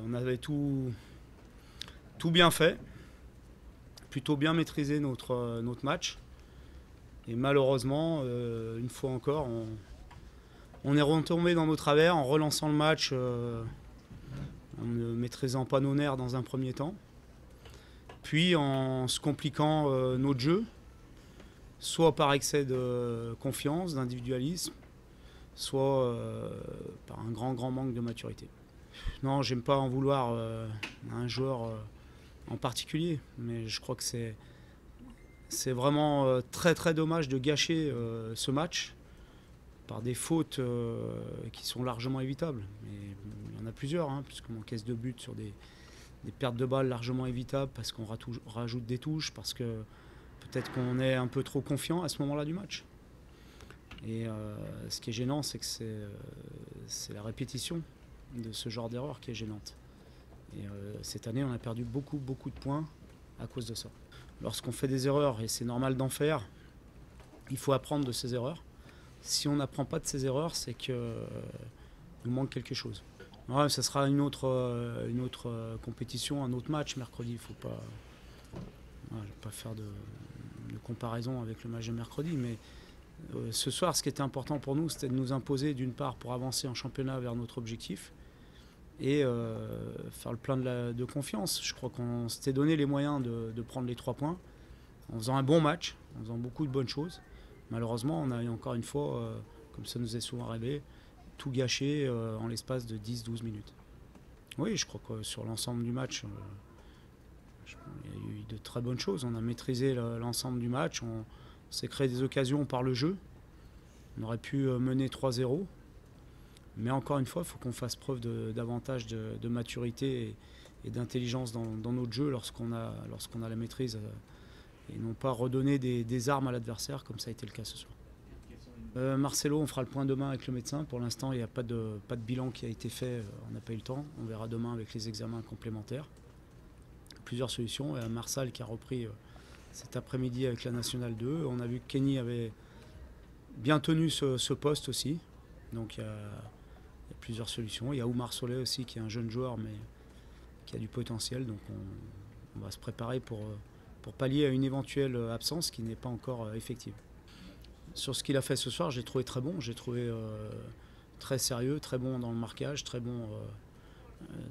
On avait tout bien fait, plutôt bien maîtrisé notre match. Et malheureusement, une fois encore, on est retombé dans nos travers en relançant le match, en ne maîtrisant pas nos nerfs dans un premier temps, puis en se compliquant notre jeu, soit par excès de confiance, d'individualisme, soit par un grand manque de maturité. Non, j'aime pas en vouloir à un joueur en particulier, mais je crois que c'est vraiment très dommage de gâcher ce match par des fautes qui sont largement évitables. Mais il y en a plusieurs, puisqu'on encaisse 2 buts sur des pertes de balles largement évitables, parce qu'on rajoute des touches, parce que peut-être qu'on est un peu trop confiant à ce moment-là du match. Et ce qui est gênant, c'est que c'est la répétition de ce genre d'erreur qui est gênante. Et cette année, on a perdu beaucoup de points à cause de ça. Lorsqu'on fait des erreurs, et c'est normal d'en faire, il faut apprendre de ces erreurs. Si on n'apprend pas de ces erreurs, c'est qu'il nous manque quelque chose. Ouais, ça sera une autre compétition, un autre match mercredi. Il faut pas, je ne vais pas faire de comparaison avec le match de mercredi, mais ce soir, ce qui était important pour nous, c'était de nous imposer d'une part pour avancer en championnat vers notre objectif et faire le plein de confiance. Je crois qu'on s'était donné les moyens de prendre les 3 points en faisant un bon match, en faisant beaucoup de bonnes choses. Malheureusement, on a eu encore une fois, comme ça nous est souvent arrivé, tout gâché en l'espace de 10-12 minutes. Oui, je crois que sur l'ensemble du match, il y a eu de très bonnes choses. On a maîtrisé l'ensemble du match, on s'est créé des occasions par le jeu. On aurait pu mener 3-0. Mais encore une fois, il faut qu'on fasse preuve davantage de maturité et d'intelligence dans notre jeu lorsqu'on a la maîtrise et non pas redonner des armes à l'adversaire comme ça a été le cas ce soir. Marcelo, on fera le point demain avec le médecin. Pour l'instant, il n'y a pas de bilan qui a été fait, on n'a pas eu le temps. On verra demain avec les examens complémentaires. Plusieurs solutions. Et Marsal qui a repris cet après-midi avec la Nationale 2. On a vu que Kenny avait bien tenu ce poste aussi. Donc il y a plusieurs solutions. Il y a Oumar Solé aussi qui est un jeune joueur mais qui a du potentiel. Donc on va se préparer pour pallier à une éventuelle absence qui n'est pas encore effective. Sur ce qu'il a fait ce soir, j'ai trouvé très bon. J'ai trouvé très sérieux, très bon dans le marquage, très bon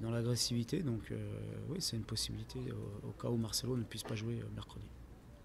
dans l'agressivité. Donc oui, c'est une possibilité au cas où Marcelo ne puisse pas jouer mercredi.